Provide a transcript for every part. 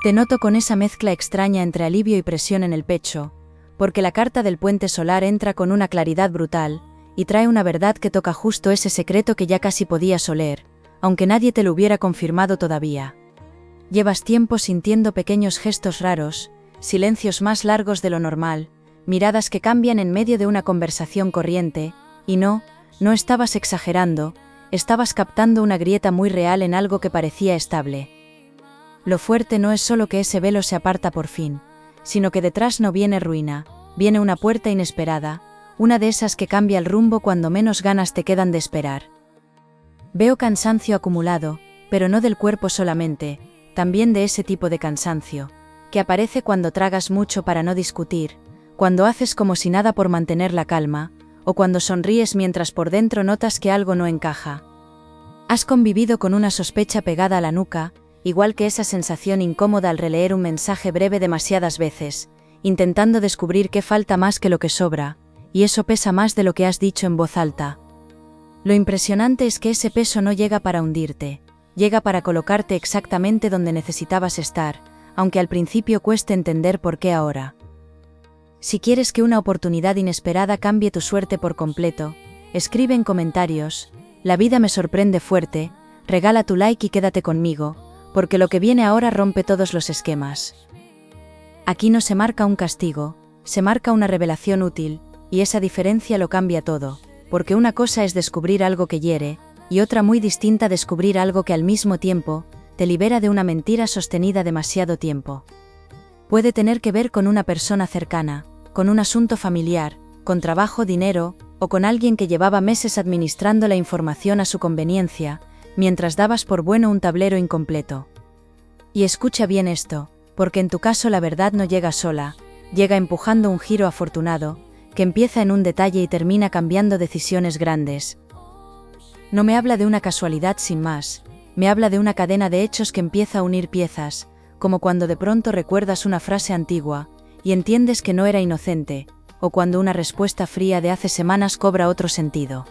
Te noto con esa mezcla extraña entre alivio y presión en el pecho, porque la carta del puente solar entra con una claridad brutal, y trae una verdad que toca justo ese secreto que ya casi podías oler, aunque nadie te lo hubiera confirmado todavía. Llevas tiempo sintiendo pequeños gestos raros, silencios más largos de lo normal, miradas que cambian en medio de una conversación corriente, y no estabas exagerando, estabas captando una grieta muy real en algo que parecía estable. Lo fuerte no es solo que ese velo se aparta por fin, sino que detrás no viene ruina, viene una puerta inesperada, una de esas que cambia el rumbo cuando menos ganas te quedan de esperar. Veo cansancio acumulado, pero no del cuerpo solamente, también de ese tipo de cansancio, que aparece cuando tragas mucho para no discutir, cuando haces como si nada por mantener la calma, o cuando sonríes mientras por dentro notas que algo no encaja. Has convivido con una sospecha pegada a la nuca, igual que esa sensación incómoda al releer un mensaje breve demasiadas veces, intentando descubrir qué falta más que lo que sobra, y eso pesa más de lo que has dicho en voz alta. Lo impresionante es que ese peso no llega para hundirte, llega para colocarte exactamente donde necesitabas estar, aunque al principio cueste entender por qué ahora. Si quieres que una oportunidad inesperada cambie tu suerte por completo, escribe en comentarios: la vida me sorprende fuerte, regala tu like y quédate conmigo, porque lo que viene ahora rompe todos los esquemas. Aquí no se marca un castigo, se marca una revelación útil, y esa diferencia lo cambia todo, porque una cosa es descubrir algo que hiere, y otra muy distinta descubrir algo que al mismo tiempo te libera de una mentira sostenida demasiado tiempo. Puede tener que ver con una persona cercana, con un asunto familiar, con trabajo, dinero, o con alguien que llevaba meses administrando la información a su conveniencia, mientras dabas por bueno un tablero incompleto. Y escucha bien esto, porque en tu caso la verdad no llega sola, llega empujando un giro afortunado, que empieza en un detalle y termina cambiando decisiones grandes. No me habla de una casualidad sin más, me habla de una cadena de hechos que empieza a unir piezas, como cuando de pronto recuerdas una frase antigua, y entiendes que no era inocente, o cuando una respuesta fría de hace semanas cobra otro sentido.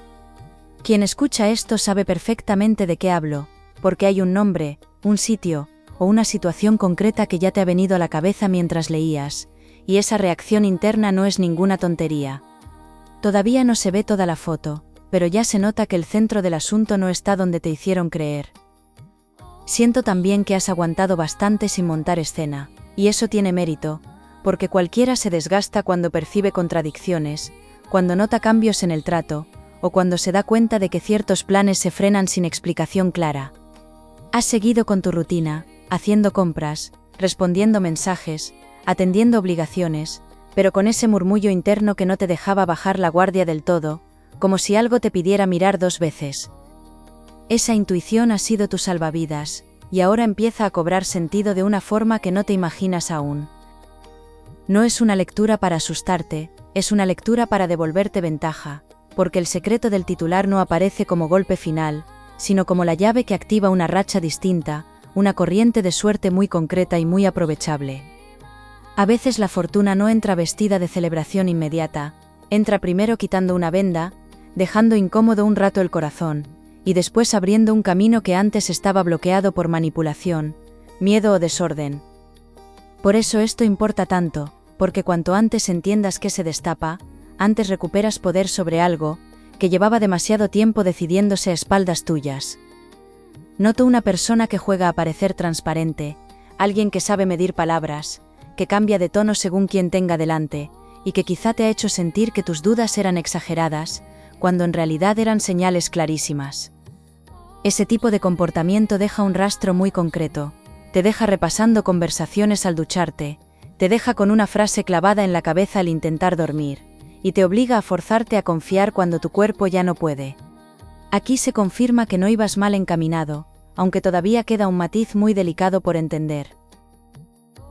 Quien escucha esto sabe perfectamente de qué hablo, porque hay un nombre, un sitio, o una situación concreta que ya te ha venido a la cabeza mientras leías, y esa reacción interna no es ninguna tontería. Todavía no se ve toda la foto, pero ya se nota que el centro del asunto no está donde te hicieron creer. Siento también que has aguantado bastante sin montar escena, y eso tiene mérito, porque cualquiera se desgasta cuando percibe contradicciones, cuando nota cambios en el trato, o cuando se da cuenta de que ciertos planes se frenan sin explicación clara. Has seguido con tu rutina, haciendo compras, respondiendo mensajes, atendiendo obligaciones, pero con ese murmullo interno que no te dejaba bajar la guardia del todo, como si algo te pidiera mirar dos veces. Esa intuición ha sido tu salvavidas, y ahora empieza a cobrar sentido de una forma que no te imaginas aún. No es una lectura para asustarte, es una lectura para devolverte ventaja, porque el secreto del titular no aparece como golpe final, sino como la llave que activa una racha distinta, una corriente de suerte muy concreta y muy aprovechable. A veces la fortuna no entra vestida de celebración inmediata, entra primero quitando una venda, dejando incómodo un rato el corazón, y después abriendo un camino que antes estaba bloqueado por manipulación, miedo o desorden. Por eso esto importa tanto, porque cuanto antes entiendas que se destapa, antes recuperas poder sobre algo que llevaba demasiado tiempo decidiéndose a espaldas tuyas. Noto una persona que juega a parecer transparente, alguien que sabe medir palabras, que cambia de tono según quien tenga delante, y que quizá te ha hecho sentir que tus dudas eran exageradas, cuando en realidad eran señales clarísimas. Ese tipo de comportamiento deja un rastro muy concreto, te deja repasando conversaciones al ducharte, te deja con una frase clavada en la cabeza al intentar dormir, y te obliga a forzarte a confiar cuando tu cuerpo ya no puede. Aquí se confirma que no ibas mal encaminado, aunque todavía queda un matiz muy delicado por entender.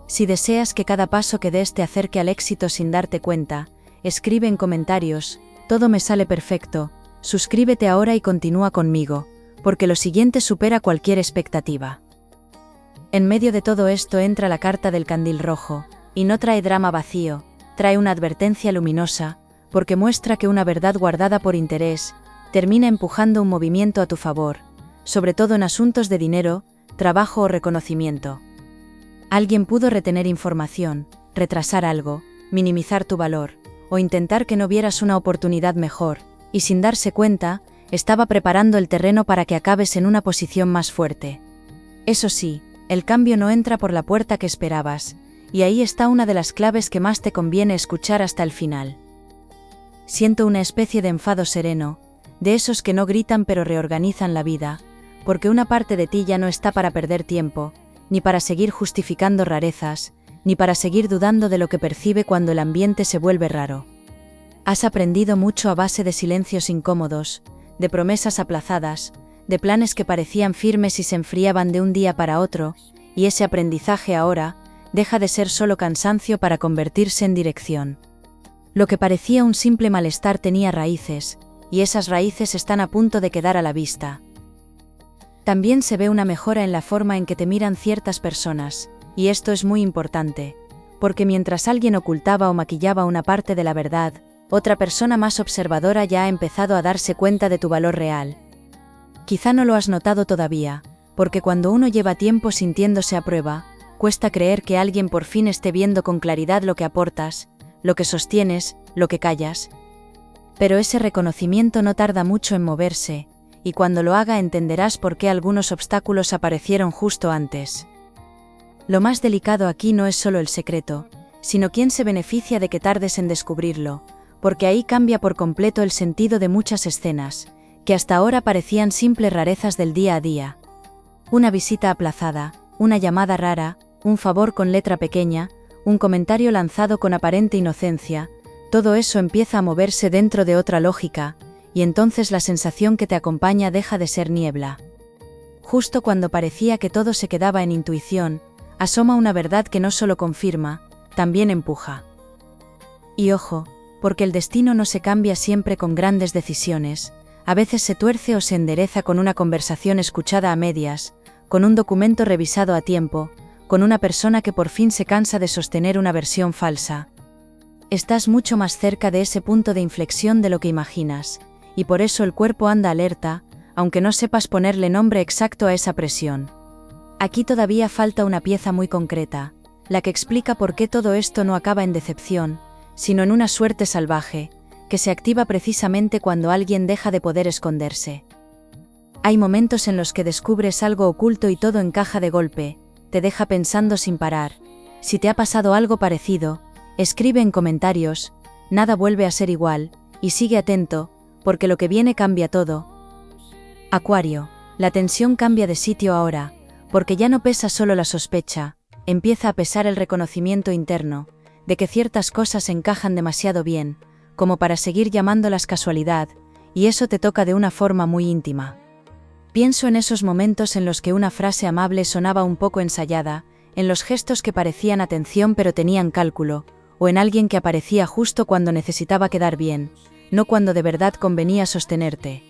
Si deseas que cada paso que des te acerque al éxito sin darte cuenta, escribe en comentarios: todo me sale perfecto, suscríbete ahora y continúa conmigo, porque lo siguiente supera cualquier expectativa. En medio de todo esto entra la carta del candil rojo, y no trae drama vacío, trae una advertencia luminosa, porque muestra que una verdad guardada por interés termina empujando un movimiento a tu favor, sobre todo en asuntos de dinero, trabajo o reconocimiento. Alguien pudo retener información, retrasar algo, minimizar tu valor, o intentar que no vieras una oportunidad mejor, y sin darse cuenta, estaba preparando el terreno para que acabes en una posición más fuerte. Eso sí, el cambio no entra por la puerta que esperabas, y ahí está una de las claves que más te conviene escuchar hasta el final. Siento una especie de enfado sereno, de esos que no gritan pero reorganizan la vida, porque una parte de ti ya no está para perder tiempo, ni para seguir justificando rarezas, ni para seguir dudando de lo que percibe cuando el ambiente se vuelve raro. Has aprendido mucho a base de silencios incómodos, de promesas aplazadas, de planes que parecían firmes y se enfriaban de un día para otro, y ese aprendizaje ahora deja de ser solo cansancio para convertirse en dirección. Lo que parecía un simple malestar tenía raíces, y esas raíces están a punto de quedar a la vista. También se ve una mejora en la forma en que te miran ciertas personas, y esto es muy importante, porque mientras alguien ocultaba o maquillaba una parte de la verdad, otra persona más observadora ya ha empezado a darse cuenta de tu valor real. Quizá no lo has notado todavía, porque cuando uno lleva tiempo sintiéndose a prueba, cuesta creer que alguien por fin esté viendo con claridad lo que aportas, lo que sostienes, lo que callas. Pero ese reconocimiento no tarda mucho en moverse, y cuando lo haga entenderás por qué algunos obstáculos aparecieron justo antes. Lo más delicado aquí no es solo el secreto, sino quién se beneficia de que tardes en descubrirlo, porque ahí cambia por completo el sentido de muchas escenas, que hasta ahora parecían simples rarezas del día a día. Una visita aplazada, una llamada rara, un favor con letra pequeña, un comentario lanzado con aparente inocencia, todo eso empieza a moverse dentro de otra lógica, y entonces la sensación que te acompaña deja de ser niebla. Justo cuando parecía que todo se quedaba en intuición, asoma una verdad que no solo confirma, también empuja. Y ojo, porque el destino no se cambia siempre con grandes decisiones, a veces se tuerce o se endereza con una conversación escuchada a medias, con un documento revisado a tiempo, con una persona que por fin se cansa de sostener una versión falsa. Estás mucho más cerca de ese punto de inflexión de lo que imaginas, y por eso el cuerpo anda alerta, aunque no sepas ponerle nombre exacto a esa presión. Aquí todavía falta una pieza muy concreta, la que explica por qué todo esto no acaba en decepción, sino en una suerte salvaje, que se activa precisamente cuando alguien deja de poder esconderse. Hay momentos en los que descubres algo oculto y todo encaja de golpe, te deja pensando sin parar. Si te ha pasado algo parecido, escribe en comentarios, nada vuelve a ser igual, y sigue atento, porque lo que viene cambia todo. Acuario, la tensión cambia de sitio ahora, porque ya no pesa solo la sospecha, empieza a pesar el reconocimiento interno, de que ciertas cosas encajan demasiado bien, como para seguir llamándolas casualidad, y eso te toca de una forma muy íntima. Pienso en esos momentos en los que una frase amable sonaba un poco ensayada, en los gestos que parecían atención pero tenían cálculo, o en alguien que aparecía justo cuando necesitaba quedar bien, no cuando de verdad convenía sostenerte.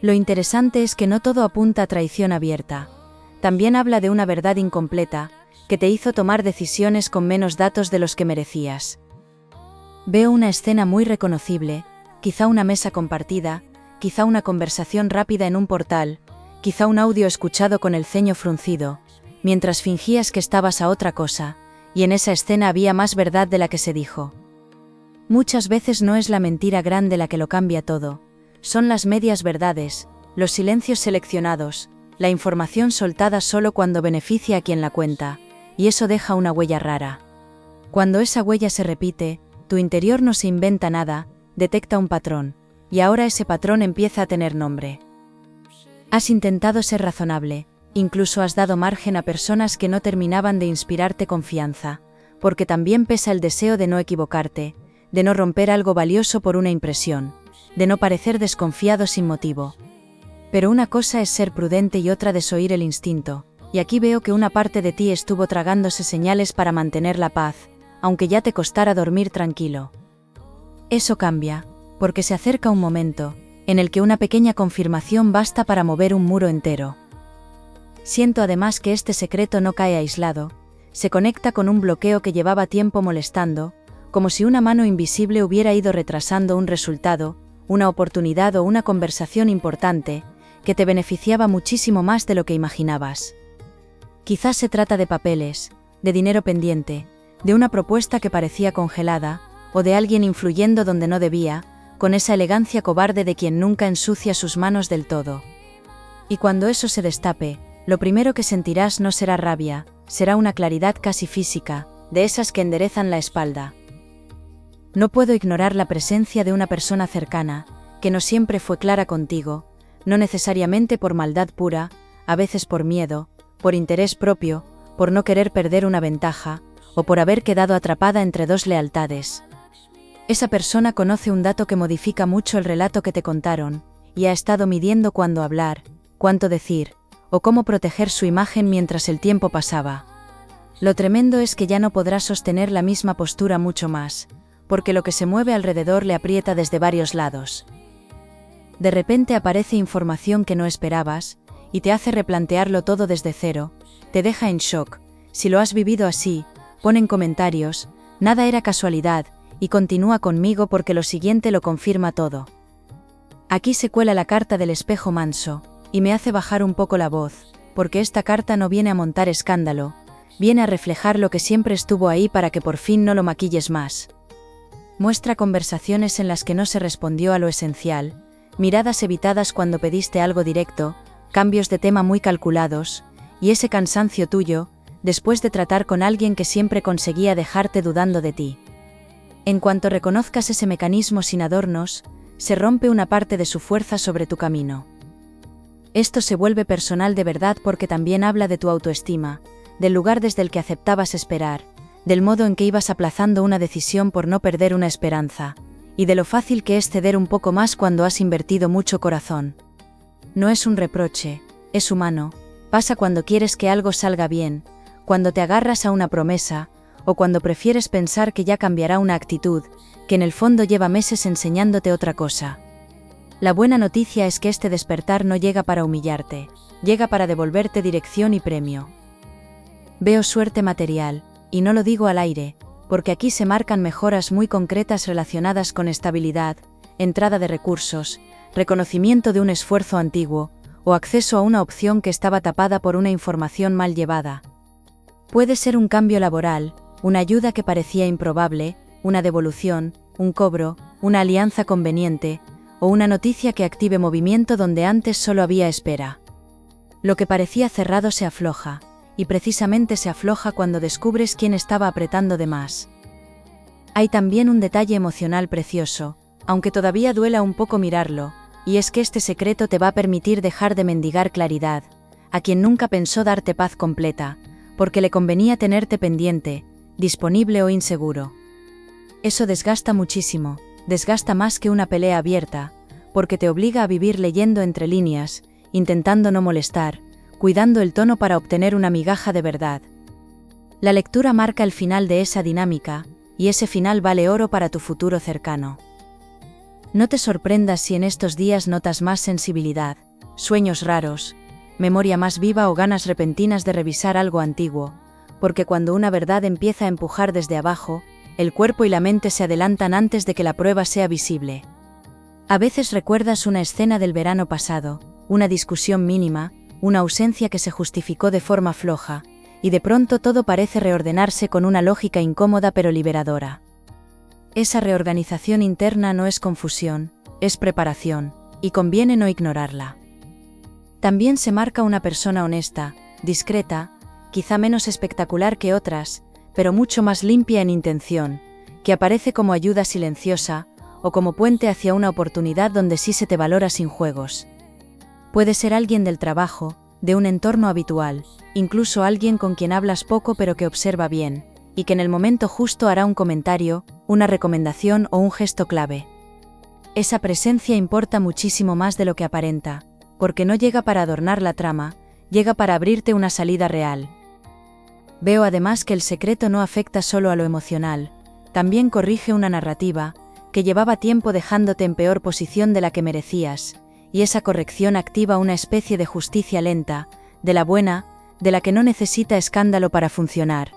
Lo interesante es que no todo apunta a traición abierta. También habla de una verdad incompleta, que te hizo tomar decisiones con menos datos de los que merecías. Veo una escena muy reconocible, quizá una mesa compartida, quizá una conversación rápida en un portal, quizá un audio escuchado con el ceño fruncido, mientras fingías que estabas a otra cosa, y en esa escena había más verdad de la que se dijo. Muchas veces no es la mentira grande la que lo cambia todo, son las medias verdades, los silencios seleccionados, la información soltada solo cuando beneficia a quien la cuenta, y eso deja una huella rara. Cuando esa huella se repite, tu interior no se inventa nada, detecta un patrón, y ahora ese patrón empieza a tener nombre. Has intentado ser razonable, incluso has dado margen a personas que no terminaban de inspirarte confianza, porque también pesa el deseo de no equivocarte, de no romper algo valioso por una impresión, de no parecer desconfiado sin motivo. Pero una cosa es ser prudente y otra desoír el instinto, y aquí veo que una parte de ti estuvo tragándose señales para mantener la paz, aunque ya te costara dormir tranquilo. Eso cambia, porque se acerca un momento, en el que una pequeña confirmación basta para mover un muro entero. Siento además que este secreto no cae aislado, se conecta con un bloqueo que llevaba tiempo molestando, como si una mano invisible hubiera ido retrasando un resultado, una oportunidad o una conversación importante, que te beneficiaba muchísimo más de lo que imaginabas. Quizás se trata de papeles, de dinero pendiente, de una propuesta que parecía congelada, o de alguien influyendo donde no debía, con esa elegancia cobarde de quien nunca ensucia sus manos del todo. Y cuando eso se destape, lo primero que sentirás no será rabia, será una claridad casi física, de esas que enderezan la espalda. No puedo ignorar la presencia de una persona cercana, que no siempre fue clara contigo, no necesariamente por maldad pura, a veces por miedo, por interés propio, por no querer perder una ventaja, o por haber quedado atrapada entre dos lealtades. Esa persona conoce un dato que modifica mucho el relato que te contaron, y ha estado midiendo cuándo hablar, cuánto decir, o cómo proteger su imagen mientras el tiempo pasaba. Lo tremendo es que ya no podrá sostener la misma postura mucho más, porque lo que se mueve alrededor le aprieta desde varios lados. De repente aparece información que no esperabas, y te hace replantearlo todo desde cero, te deja en shock. Si lo has vivido así, pon en comentarios, nada era casualidad, y continúa conmigo porque lo siguiente lo confirma todo. Aquí se cuela la carta del espejo manso, y me hace bajar un poco la voz, porque esta carta no viene a montar escándalo, viene a reflejar lo que siempre estuvo ahí para que por fin no lo maquilles más. Muestra conversaciones en las que no se respondió a lo esencial, miradas evitadas cuando pediste algo directo, cambios de tema muy calculados, y ese cansancio tuyo, después de tratar con alguien que siempre conseguía dejarte dudando de ti. En cuanto reconozcas ese mecanismo sin adornos, se rompe una parte de su fuerza sobre tu camino. Esto se vuelve personal de verdad porque también habla de tu autoestima, del lugar desde el que aceptabas esperar, del modo en que ibas aplazando una decisión por no perder una esperanza, y de lo fácil que es ceder un poco más cuando has invertido mucho corazón. No es un reproche, es humano, pasa cuando quieres que algo salga bien, cuando te agarras a una promesa, o cuando prefieres pensar que ya cambiará una actitud, que en el fondo lleva meses enseñándote otra cosa. La buena noticia es que este despertar no llega para humillarte, llega para devolverte dirección y premio. Veo suerte material, y no lo digo al aire, porque aquí se marcan mejoras muy concretas relacionadas con estabilidad, entrada de recursos, reconocimiento de un esfuerzo antiguo, o acceso a una opción que estaba tapada por una información mal llevada. Puede ser un cambio laboral, una ayuda que parecía improbable, una devolución, un cobro, una alianza conveniente, o una noticia que active movimiento donde antes solo había espera. Lo que parecía cerrado se afloja, y precisamente se afloja cuando descubres quién estaba apretando de más. Hay también un detalle emocional precioso, aunque todavía duela un poco mirarlo, y es que este secreto te va a permitir dejar de mendigar claridad, a quien nunca pensó darte paz completa, porque le convenía tenerte pendiente, disponible o inseguro. Eso desgasta muchísimo, desgasta más que una pelea abierta, porque te obliga a vivir leyendo entre líneas, intentando no molestar, cuidando el tono para obtener una migaja de verdad. La lectura marca el final de esa dinámica, y ese final vale oro para tu futuro cercano. No te sorprendas si en estos días notas más sensibilidad, sueños raros, memoria más viva o ganas repentinas de revisar algo antiguo, porque cuando una verdad empieza a empujar desde abajo, el cuerpo y la mente se adelantan antes de que la prueba sea visible. A veces recuerdas una escena del verano pasado, una discusión mínima, una ausencia que se justificó de forma floja, y de pronto todo parece reordenarse con una lógica incómoda pero liberadora. Esa reorganización interna no es confusión, es preparación, y conviene no ignorarla. También se marca una persona honesta, discreta, quizá menos espectacular que otras, pero mucho más limpia en intención, que aparece como ayuda silenciosa, o como puente hacia una oportunidad donde sí se te valora sin juegos. Puede ser alguien del trabajo, de un entorno habitual, incluso alguien con quien hablas poco pero que observa bien, y que en el momento justo hará un comentario, una recomendación o un gesto clave. Esa presencia importa muchísimo más de lo que aparenta, porque no llega para adornar la trama, llega para abrirte una salida real. Veo además que el secreto no afecta solo a lo emocional, también corrige una narrativa, que llevaba tiempo dejándote en peor posición de la que merecías, y esa corrección activa una especie de justicia lenta, de la buena, de la que no necesita escándalo para funcionar.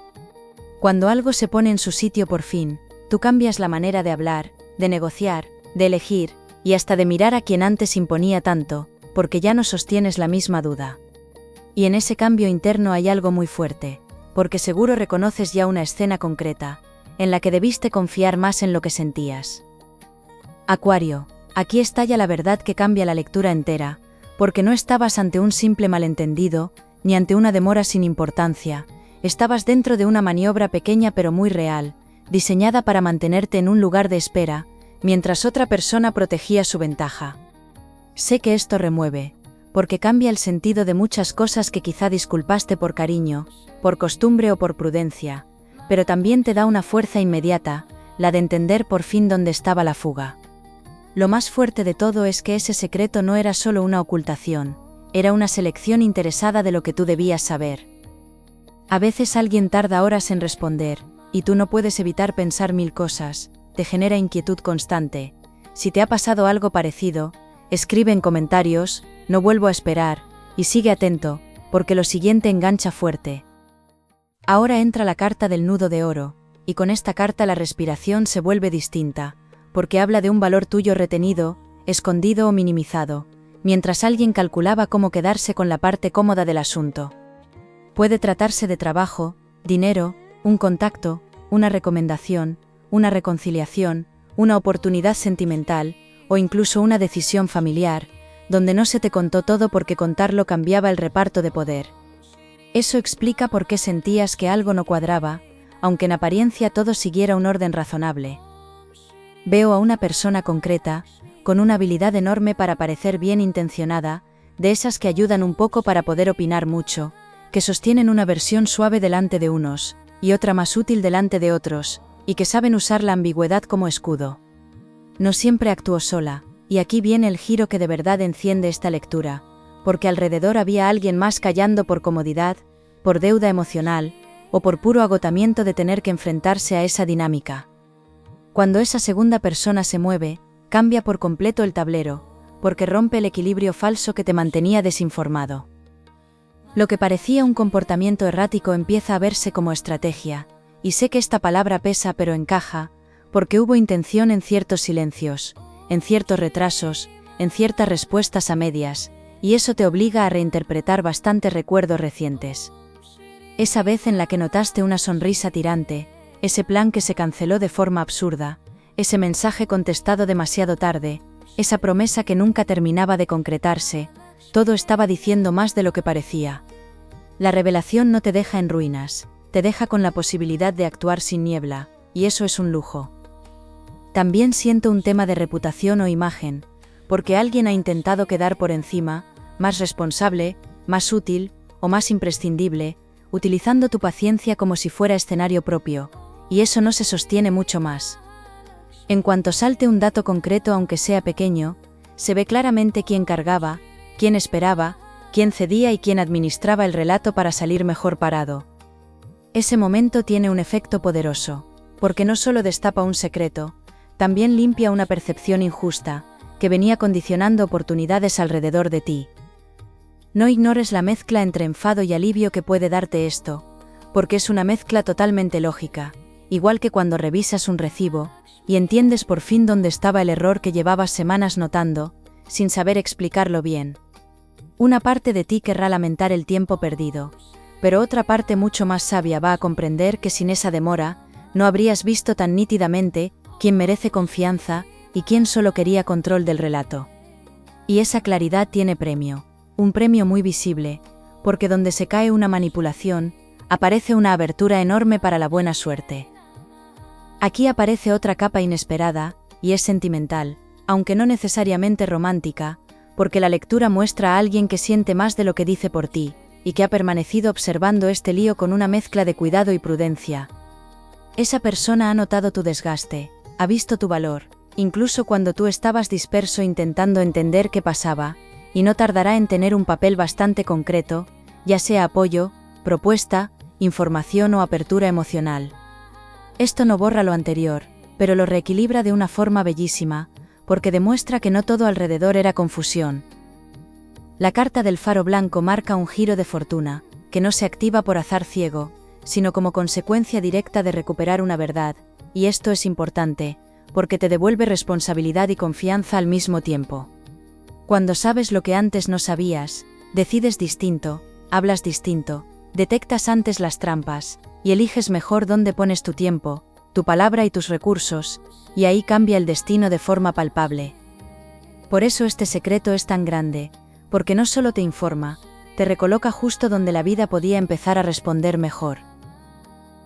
Cuando algo se pone en su sitio por fin, tú cambias la manera de hablar, de negociar, de elegir, y hasta de mirar a quien antes imponía tanto, porque ya no sostienes la misma duda. Y en ese cambio interno hay algo muy fuerte, porque seguro reconoces ya una escena concreta, en la que debiste confiar más en lo que sentías. Acuario, aquí estalla la verdad que cambia la lectura entera, porque no estabas ante un simple malentendido, ni ante una demora sin importancia, estabas dentro de una maniobra pequeña pero muy real, diseñada para mantenerte en un lugar de espera, mientras otra persona protegía su ventaja. Sé que esto remueve, porque cambia el sentido de muchas cosas que quizá disculpaste por cariño, por costumbre o por prudencia, pero también te da una fuerza inmediata, la de entender por fin dónde estaba la fuga. Lo más fuerte de todo es que ese secreto no era solo una ocultación, era una selección interesada de lo que tú debías saber. A veces alguien tarda horas en responder, y tú no puedes evitar pensar mil cosas, te genera inquietud constante. Si te ha pasado algo parecido, escribe en comentarios, no vuelvo a esperar, y sigue atento, porque lo siguiente engancha fuerte. Ahora entra la carta del nudo de oro, y con esta carta la respiración se vuelve distinta, porque habla de un valor tuyo retenido, escondido o minimizado, mientras alguien calculaba cómo quedarse con la parte cómoda del asunto. Puede tratarse de trabajo, dinero, un contacto, una recomendación, una reconciliación, una oportunidad sentimental, o incluso una decisión familiar, donde no se te contó todo porque contarlo cambiaba el reparto de poder. Eso explica por qué sentías que algo no cuadraba, aunque en apariencia todo siguiera un orden razonable. Veo a una persona concreta, con una habilidad enorme para parecer bien intencionada, de esas que ayudan un poco para poder opinar mucho, que sostienen una versión suave delante de unos, y otra más útil delante de otros, y que saben usar la ambigüedad como escudo. No siempre actuó sola, y aquí viene el giro que de verdad enciende esta lectura, porque alrededor había alguien más callando por comodidad, por deuda emocional, o por puro agotamiento de tener que enfrentarse a esa dinámica. Cuando esa segunda persona se mueve, cambia por completo el tablero, porque rompe el equilibrio falso que te mantenía desinformado. Lo que parecía un comportamiento errático empieza a verse como estrategia, y sé que esta palabra pesa pero encaja, porque hubo intención en ciertos silencios, en ciertos retrasos, en ciertas respuestas a medias, y eso te obliga a reinterpretar bastantes recuerdos recientes. Esa vez en la que notaste una sonrisa tirante, ese plan que se canceló de forma absurda, ese mensaje contestado demasiado tarde, esa promesa que nunca terminaba de concretarse, todo estaba diciendo más de lo que parecía. La revelación no te deja en ruinas, te deja con la posibilidad de actuar sin niebla, y eso es un lujo. También siento un tema de reputación o imagen, porque alguien ha intentado quedar por encima, más responsable, más útil, o más imprescindible, utilizando tu paciencia como si fuera escenario propio, y eso no se sostiene mucho más. En cuanto salte un dato concreto aunque sea pequeño, se ve claramente quién cargaba, quién esperaba, quién cedía y quién administraba el relato para salir mejor parado. Ese momento tiene un efecto poderoso, porque no solo destapa un secreto, también limpia una percepción injusta, que venía condicionando oportunidades alrededor de ti. No ignores la mezcla entre enfado y alivio que puede darte esto, porque es una mezcla totalmente lógica, igual que cuando revisas un recibo, y entiendes por fin dónde estaba el error que llevabas semanas notando, sin saber explicarlo bien. Una parte de ti querrá lamentar el tiempo perdido, pero otra parte mucho más sabia va a comprender que sin esa demora, no habrías visto tan nítidamente quién merece confianza y quién solo quería control del relato. Y esa claridad tiene premio, un premio muy visible, porque donde se cae una manipulación, aparece una abertura enorme para la buena suerte. Aquí aparece otra capa inesperada, y es sentimental, aunque no necesariamente romántica, porque la lectura muestra a alguien que siente más de lo que dice por ti, y que ha permanecido observando este lío con una mezcla de cuidado y prudencia. Esa persona ha notado tu desgaste, ha visto tu valor, incluso cuando tú estabas disperso intentando entender qué pasaba, y no tardará en tener un papel bastante concreto, ya sea apoyo, propuesta, información o apertura emocional. Esto no borra lo anterior, pero lo reequilibra de una forma bellísima, porque demuestra que no todo alrededor era confusión. La carta del faro blanco marca un giro de fortuna, que no se activa por azar ciego, sino como consecuencia directa de recuperar una verdad, y esto es importante, porque te devuelve responsabilidad y confianza al mismo tiempo. Cuando sabes lo que antes no sabías, decides distinto, hablas distinto, Detectas antes las trampas, y eliges mejor dónde pones tu tiempo, tu palabra y tus recursos, y ahí cambia el destino de forma palpable. Por eso este secreto es tan grande, porque no solo te informa, te recoloca justo donde la vida podía empezar a responder mejor.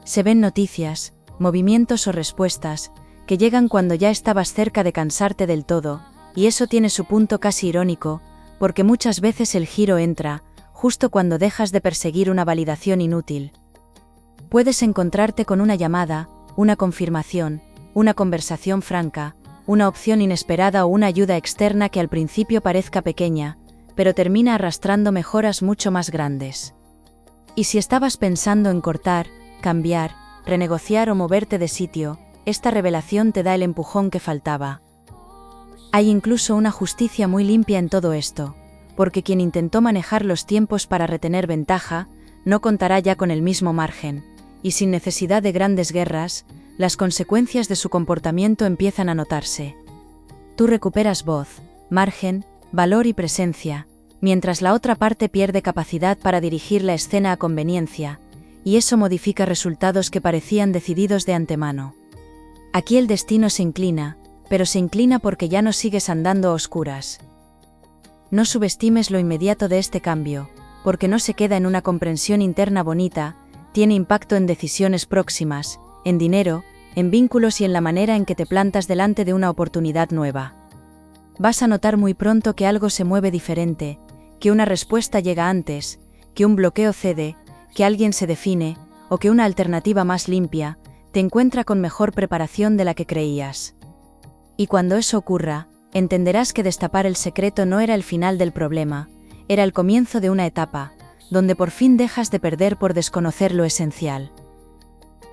Se ven noticias, movimientos o respuestas, que llegan cuando ya estabas cerca de cansarte del todo, y eso tiene su punto casi irónico, porque muchas veces el giro entra, justo cuando dejas de perseguir una validación inútil. Puedes encontrarte con una llamada, una confirmación, una conversación franca, una opción inesperada o una ayuda externa que al principio parezca pequeña, pero termina arrastrando mejoras mucho más grandes. Y si estabas pensando en cortar, cambiar, renegociar o moverte de sitio, esta revelación te da el empujón que faltaba. Hay incluso una justicia muy limpia en todo esto, porque quien intentó manejar los tiempos para retener ventaja, no contará ya con el mismo margen, y sin necesidad de grandes guerras, las consecuencias de su comportamiento empiezan a notarse. Tú recuperas voz, margen, valor y presencia, mientras la otra parte pierde capacidad para dirigir la escena a conveniencia, y eso modifica resultados que parecían decididos de antemano. Aquí el destino se inclina, pero se inclina porque ya no sigues andando a oscuras. No subestimes lo inmediato de este cambio, porque no se queda en una comprensión interna bonita, tiene impacto en decisiones próximas, en dinero, en vínculos y en la manera en que te plantas delante de una oportunidad nueva. Vas a notar muy pronto que algo se mueve diferente, que una respuesta llega antes, que un bloqueo cede, que alguien se define, o que una alternativa más limpia, te encuentra con mejor preparación de la que creías. Y cuando eso ocurra, entenderás que destapar el secreto no era el final del problema, era el comienzo de una etapa, donde por fin dejas de perder por desconocer lo esencial.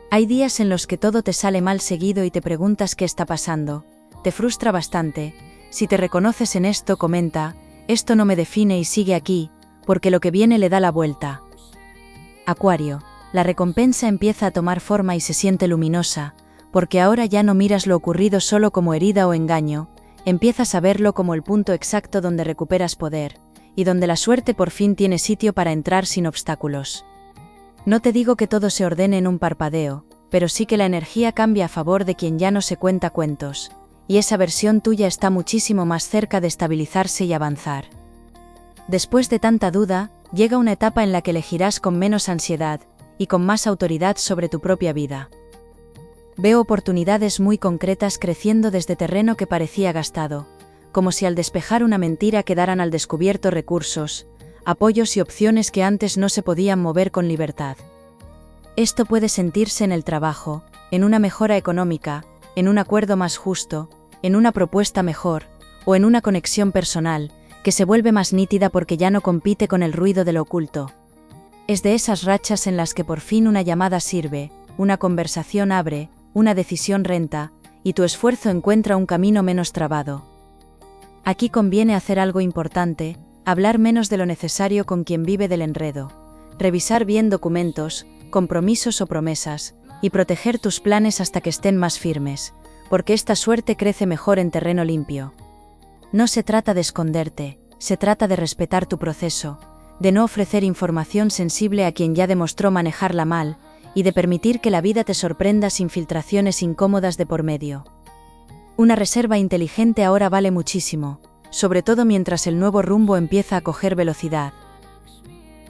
Hay días en los que todo te sale mal seguido y te preguntas qué está pasando, te frustra bastante. Si te reconoces en esto, comenta, esto no me define y sigue aquí, porque lo que viene le da la vuelta. Acuario, la recompensa empieza a tomar forma y se siente luminosa, porque ahora ya no miras lo ocurrido solo como herida o engaño, empiezas a verlo como el punto exacto donde recuperas poder, y donde la suerte por fin tiene sitio para entrar sin obstáculos. No te digo que todo se ordene en un parpadeo, pero sí que la energía cambia a favor de quien ya no se cuenta cuentos, y esa versión tuya está muchísimo más cerca de estabilizarse y avanzar. Después de tanta duda, llega una etapa en la que elegirás con menos ansiedad, y con más autoridad sobre tu propia vida. Veo oportunidades muy concretas creciendo desde terreno que parecía gastado, como si al despejar una mentira quedaran al descubierto recursos, apoyos y opciones que antes no se podían mover con libertad. Esto puede sentirse en el trabajo, en una mejora económica, en un acuerdo más justo, en una propuesta mejor, o en una conexión personal, que se vuelve más nítida porque ya no compite con el ruido de lo oculto. Es de esas rachas en las que por fin una llamada sirve, una conversación abre, una decisión renta, y tu esfuerzo encuentra un camino menos trabado. Aquí conviene hacer algo importante, hablar menos de lo necesario con quien vive del enredo, revisar bien documentos, compromisos o promesas, y proteger tus planes hasta que estén más firmes, porque esta suerte crece mejor en terreno limpio. No se trata de esconderte, se trata de respetar tu proceso, de no ofrecer información sensible a quien ya demostró manejarla mal, y de permitir que la vida te sorprenda sin filtraciones incómodas de por medio. Una reserva inteligente ahora vale muchísimo, sobre todo mientras el nuevo rumbo empieza a coger velocidad.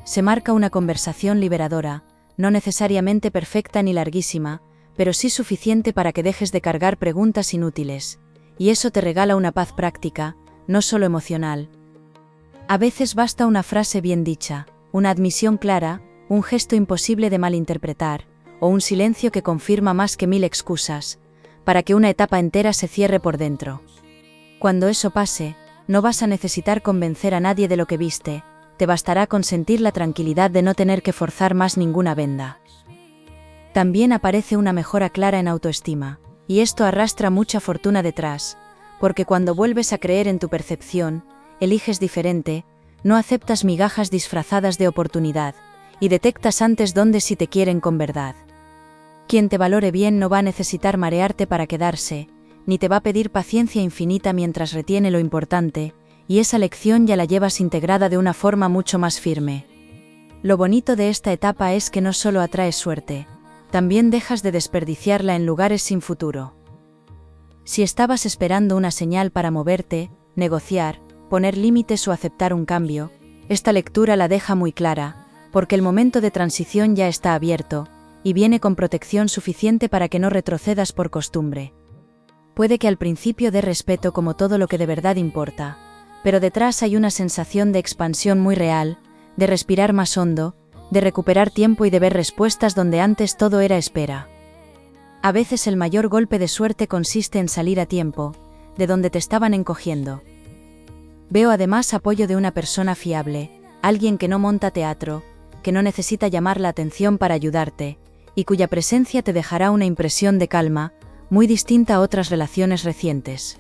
Se marca una conversación liberadora, no necesariamente perfecta ni larguísima, pero sí suficiente para que dejes de cargar preguntas inútiles, y eso te regala una paz práctica, no solo emocional. A veces basta una frase bien dicha, una admisión clara, un gesto imposible de malinterpretar, o un silencio que confirma más que 1000 excusas, para que una etapa entera se cierre por dentro. Cuando eso pase, no vas a necesitar convencer a nadie de lo que viste, te bastará con sentir la tranquilidad de no tener que forzar más ninguna venda. También aparece una mejora clara en autoestima, y esto arrastra mucha fortuna detrás, porque cuando vuelves a creer en tu percepción, eliges diferente, no aceptas migajas disfrazadas de oportunidad, y detectas antes dónde sí te quieren con verdad. Quien te valore bien no va a necesitar marearte para quedarse, ni te va a pedir paciencia infinita mientras retiene lo importante, y esa lección ya la llevas integrada de una forma mucho más firme. Lo bonito de esta etapa es que no solo atraes suerte, también dejas de desperdiciarla en lugares sin futuro. Si estabas esperando una señal para moverte, negociar, poner límites o aceptar un cambio, esta lectura la deja muy clara, porque el momento de transición ya está abierto, y viene con protección suficiente para que no retrocedas por costumbre. Puede que al principio dé respeto como todo lo que de verdad importa, pero detrás hay una sensación de expansión muy real, de respirar más hondo, de recuperar tiempo y de ver respuestas donde antes todo era espera. A veces el mayor golpe de suerte consiste en salir a tiempo, de donde te estaban encogiendo. Veo además apoyo de una persona fiable, alguien que no monta teatro, que no necesita llamar la atención para ayudarte, y cuya presencia te dejará una impresión de calma, muy distinta a otras relaciones recientes.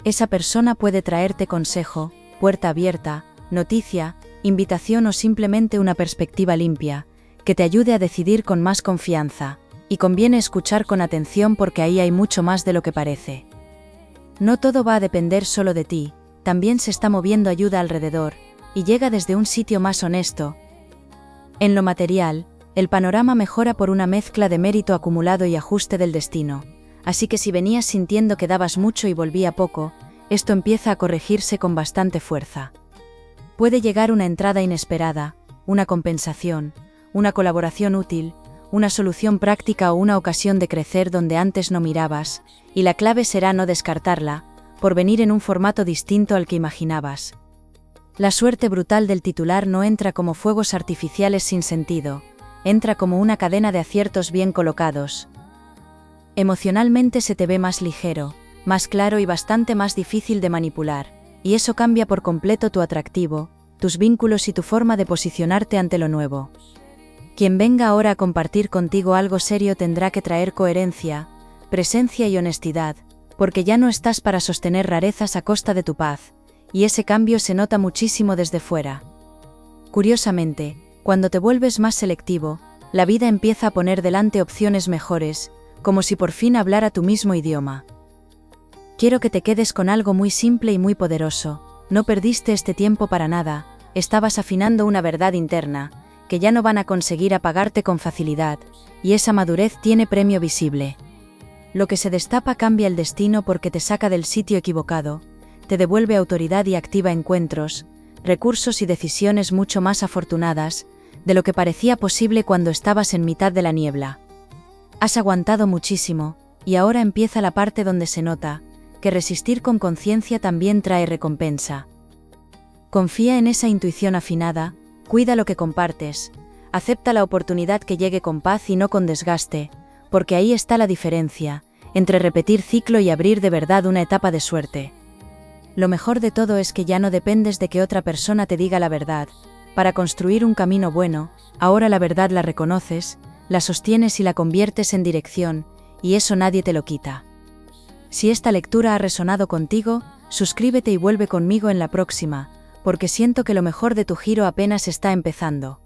Esa persona puede traerte consejo, puerta abierta, noticia, invitación o simplemente una perspectiva limpia, que te ayude a decidir con más confianza, y conviene escuchar con atención porque ahí hay mucho más de lo que parece. No todo va a depender solo de ti, también se está moviendo ayuda alrededor, y llega desde un sitio más honesto. En lo material, el panorama mejora por una mezcla de mérito acumulado y ajuste del destino, así que si venías sintiendo que dabas mucho y volvía poco, esto empieza a corregirse con bastante fuerza. Puede llegar una entrada inesperada, una compensación, una colaboración útil, una solución práctica o una ocasión de crecer donde antes no mirabas, y la clave será no descartarla, por venir en un formato distinto al que imaginabas. La suerte brutal del titular no entra como fuegos artificiales sin sentido, entra como una cadena de aciertos bien colocados. Emocionalmente se te ve más ligero, más claro y bastante más difícil de manipular, y eso cambia por completo tu atractivo, tus vínculos y tu forma de posicionarte ante lo nuevo. Quien venga ahora a compartir contigo algo serio tendrá que traer coherencia, presencia y honestidad, porque ya no estás para sostener rarezas a costa de tu paz, y ese cambio se nota muchísimo desde fuera. Curiosamente, cuando te vuelves más selectivo, la vida empieza a poner delante opciones mejores, como si por fin hablara tu mismo idioma. Quiero que te quedes con algo muy simple y muy poderoso: no perdiste este tiempo para nada, estabas afinando una verdad interna, que ya no van a conseguir apagarte con facilidad, y esa madurez tiene premio visible. Lo que se destapa cambia el destino porque te saca del sitio equivocado, te devuelve autoridad y activa encuentros, recursos y decisiones mucho más afortunadas, de lo que parecía posible cuando estabas en mitad de la niebla. Has aguantado muchísimo, y ahora empieza la parte donde se nota que resistir con conciencia también trae recompensa. Confía en esa intuición afinada, cuida lo que compartes, acepta la oportunidad que llegue con paz y no con desgaste, porque ahí está la diferencia entre repetir ciclo y abrir de verdad una etapa de suerte. Lo mejor de todo es que ya no dependes de que otra persona te diga la verdad. Para construir un camino bueno, ahora la verdad la reconoces, la sostienes y la conviertes en dirección, y eso nadie te lo quita. Si esta lectura ha resonado contigo, suscríbete y vuelve conmigo en la próxima, porque siento que lo mejor de tu giro apenas está empezando.